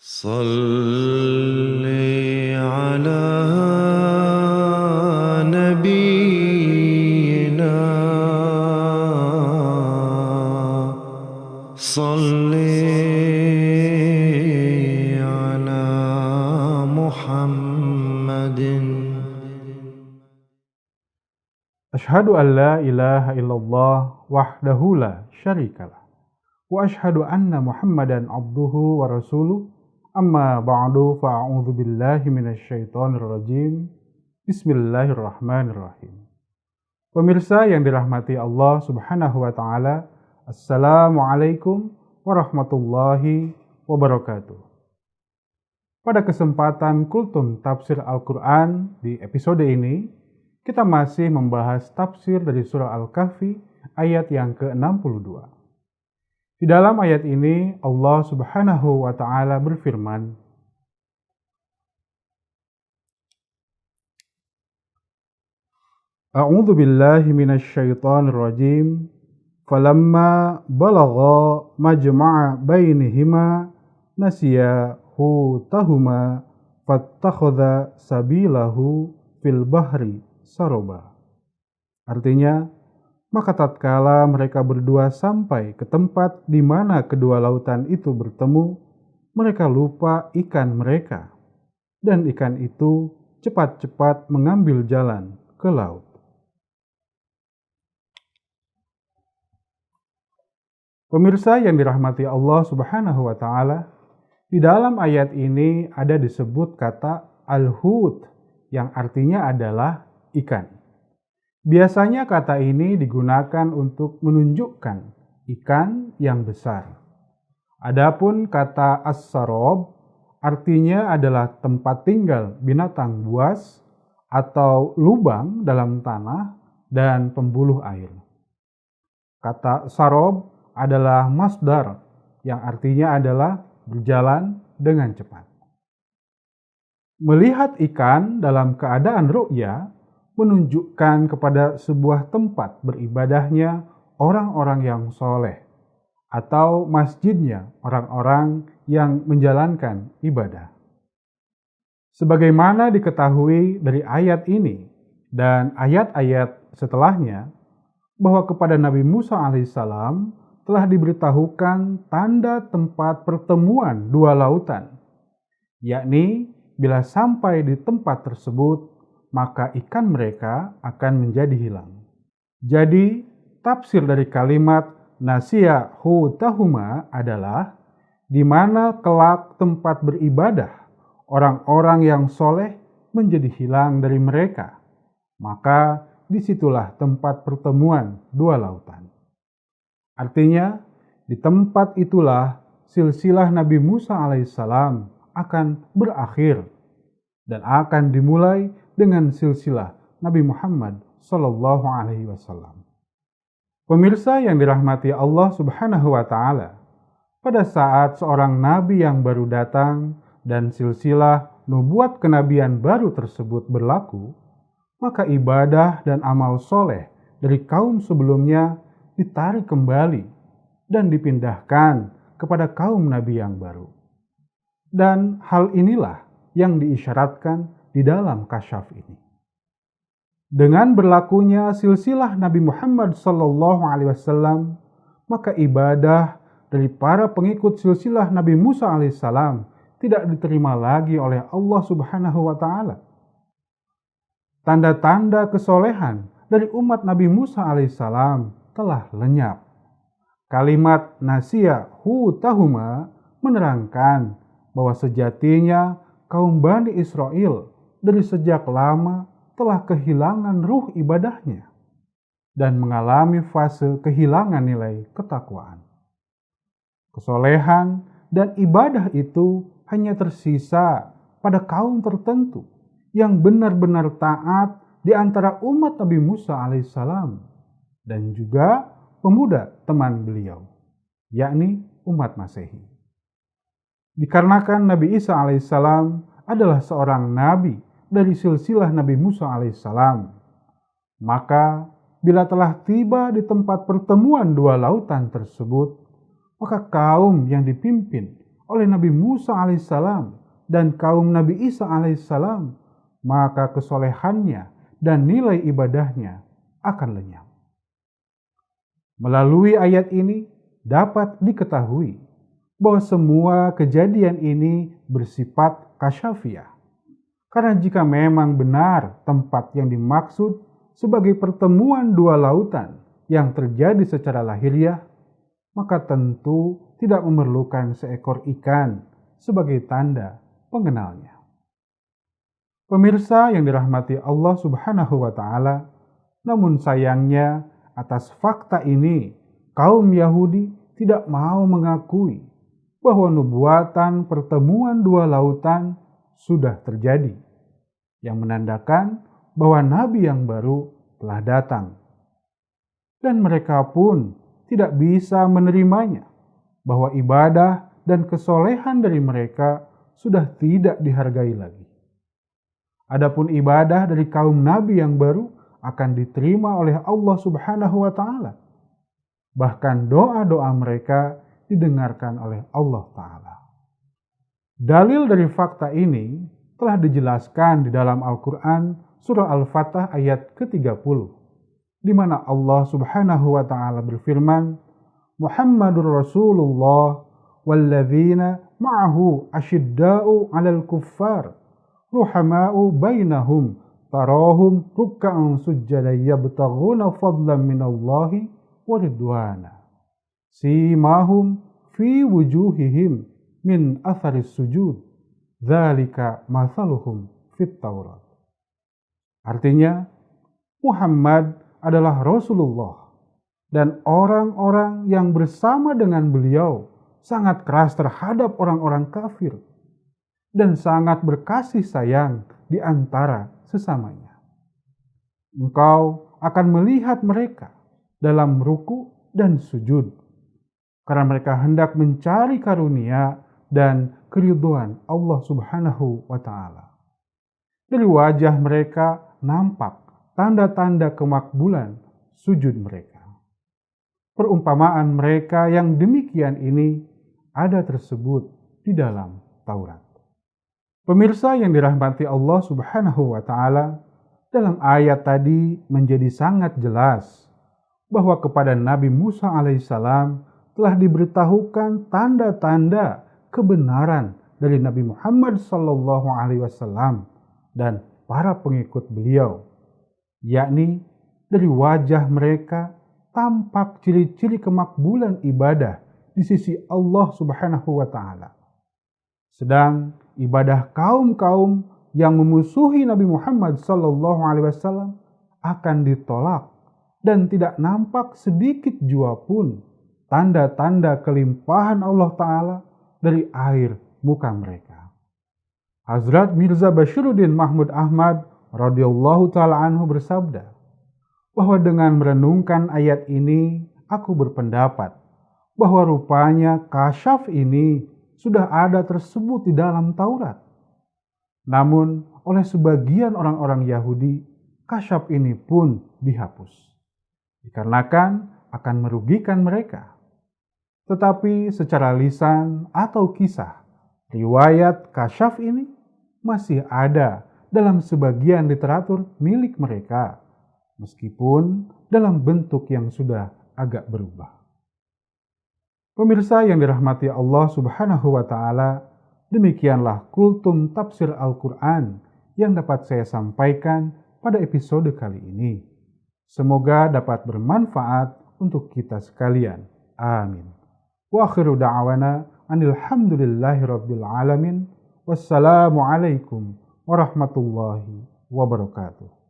صل على نبينا صل على محمد. Asyhadu an la ilaha illallah wahdahu la syarikalah. Wa asyhadu anna Muhammadan abduhu wa rasuluh. Amma ba'du fa'a'udzu billahi minasyaitonir rajim. Bismillahirrahmanirrahim. Pemirsa yang dirahmati Allah Subhanahu wa taala, Assalamualaikum warahmatullahi wabarakatuh. Pada kesempatan Kultum Tafsir Al-Qur'an di episode ini, kita masih membahas tafsir dari surah Al-Kahfi ayat yang ke-62. Di dalam ayat ini Allah Subhanahu wa taala berfirman, A'udzu billahi minasyaitonir rajim. Falamma balagha majma'a bainihima nasiya hutahuma fattakhadha sabilahu fil bahri saroba. Artinya, maka tatkala mereka berdua sampai ke tempat di mana kedua lautan itu bertemu, mereka lupa ikan mereka, dan ikan itu cepat-cepat mengambil jalan ke laut. Pemirsa yang dirahmati Allah Subhanahu wa taala, di dalam ayat ini ada disebut kata al-hut yang artinya adalah ikan. Biasanya kata ini digunakan untuk menunjukkan ikan yang besar. Adapun kata as-sarob artinya adalah tempat tinggal binatang buas atau lubang dalam tanah dan pembuluh air. Kata sarob adalah masdar yang artinya adalah berjalan dengan cepat. Melihat ikan dalam keadaan ru'ya menunjukkan kepada sebuah tempat beribadahnya orang-orang yang soleh atau masjidnya orang-orang yang menjalankan ibadah. Sebagaimana diketahui dari ayat ini dan ayat-ayat setelahnya, bahwa kepada Nabi Musa alaihissalam telah diberitahukan tanda tempat pertemuan dua lautan, yakni bila sampai di tempat tersebut, maka ikan mereka akan menjadi hilang. Jadi, tafsir dari kalimat nasiya hutahuma adalah di mana kelak tempat beribadah orang-orang yang soleh menjadi hilang dari mereka. Maka disitulah tempat pertemuan dua lautan. Artinya, di tempat itulah silsilah Nabi Musa alaihissalam akan berakhir dan akan dimulai dengan silsilah Nabi Muhammad sallallahu alaihi wasallam. Pemirsa yang dirahmati Allah Subhanahu wa taala, pada saat seorang nabi yang baru datang dan silsilah nubuat kenabian baru tersebut berlaku, maka ibadah dan amal soleh dari kaum sebelumnya ditarik kembali dan dipindahkan kepada kaum nabi yang baru. Dan hal inilah yang diisyaratkan di dalam kasyaf ini. Dengan berlakunya silsilah Nabi Muhammad SAW, maka ibadah dari para pengikut silsilah Nabi Musa alaihissalam tidak diterima lagi oleh Allah Subhanahu wa taala. Tanda-tanda kesolehan dari umat Nabi Musa alaihissalam telah lenyap. Kalimat nasiya hutahuma menerangkan bahwa sejatinya kaum Bani Israel dari sejak lama telah kehilangan ruh ibadahnya dan mengalami fase kehilangan nilai ketakwaan. Kesolehan dan ibadah itu hanya tersisa pada kaum tertentu yang benar-benar taat di antara umat Nabi Musa alaihissalam dan juga pemuda teman beliau, yakni umat Masehi. Dikarenakan Nabi Isa alaihissalam adalah seorang nabi dari silsilah Nabi Musa alaihissalam, maka bila telah tiba di tempat pertemuan dua lautan tersebut, maka kaum yang dipimpin oleh Nabi Musa alaihissalam dan kaum Nabi Isa alaihissalam, maka kesolehannya dan nilai ibadahnya akan lenyap. Melalui ayat ini dapat diketahui bahwa semua kejadian ini bersifat kasyafiyah. Karena jika memang benar tempat yang dimaksud sebagai pertemuan dua lautan yang terjadi secara lahiriah, maka tentu tidak memerlukan seekor ikan sebagai tanda pengenalnya. Pemirsa yang dirahmati Allah Subhanahu wa Ta'ala, namun sayangnya atas fakta ini kaum Yahudi tidak mau mengakui bahwa nubuatan pertemuan dua lautan sudah terjadi, yang menandakan bahwa nabi yang baru telah datang. Dan mereka pun tidak bisa menerimanya, bahwa ibadah dan kesolehan dari mereka sudah tidak dihargai lagi. Adapun ibadah dari kaum nabi yang baru akan diterima oleh Allah Subhanahu wa Ta'ala. Bahkan doa-doa mereka didengarkan oleh Allah Ta'ala. Dalil dari fakta ini telah dijelaskan di dalam Al-Quran surah Al-Fatah ayat ke-30, di mana Allah Subhanahu wa Ta'ala berfirman, Muhammadur Rasulullah walladzina ma'ahu asyidda'u 'alal kuffar ruhama'u bainahum tarahum ruk'an sujjadan yabtaghuna fadlan minallahi wa ridwana simahum fi wujuhihim min atharis sujud dzalika mathaluhum fit Taurat. Artinya, Muhammad adalah Rasulullah dan orang-orang yang bersama dengan beliau sangat keras terhadap orang-orang kafir dan sangat berkasih sayang di antara sesamanya. Engkau akan melihat mereka dalam ruku dan sujud, karena mereka hendak mencari karunia dan keridhaan Allah Subhanahu wa Ta'ala. Dari wajah mereka nampak tanda-tanda kemakbulan sujud mereka. Perumpamaan mereka yang demikian ini ada tersebut di dalam Taurat. Pemirsa yang dirahmati Allah Subhanahu wa Ta'ala, dalam ayat tadi menjadi sangat jelas bahwa kepada Nabi Musa alaihissalam telah diberitahukan tanda-tanda kebenaran dari Nabi Muhammad sallallahu alaihi wasallam dan para pengikut beliau, yakni dari wajah mereka tampak ciri-ciri kemakbulan ibadah di sisi Allah Subhanahu wa Ta'ala. Sedang ibadah kaum-kaum yang memusuhi Nabi Muhammad sallallahu alaihi wasallam akan ditolak dan tidak nampak sedikit jua pun tanda-tanda kelimpahan Allah Ta'ala dari air muka mereka. Hazrat Mirza Bashiruddin Mahmud Ahmad radhiyallahu ta'ala anhu bersabda bahwa dengan merenungkan ayat ini, aku berpendapat bahwa rupanya kasyaf ini sudah ada tersebut di dalam Taurat. Namun oleh sebagian orang-orang Yahudi, kasyaf ini pun dihapus, dikarenakan akan merugikan mereka. Tetapi secara lisan atau kisah, riwayat kasyaf ini masih ada dalam sebagian literatur milik mereka, meskipun dalam bentuk yang sudah agak berubah. Pemirsa yang dirahmati Allah Subhanahu wa Ta'ala, demikianlah kultum tafsir Al-Quran yang dapat saya sampaikan pada episode kali ini. Semoga dapat bermanfaat untuk kita sekalian. Amin. Wa akhiru da'wana anilhamdulillahi rabbil alamin. Wassalamualaikum warahmatullahi wabarakatuh.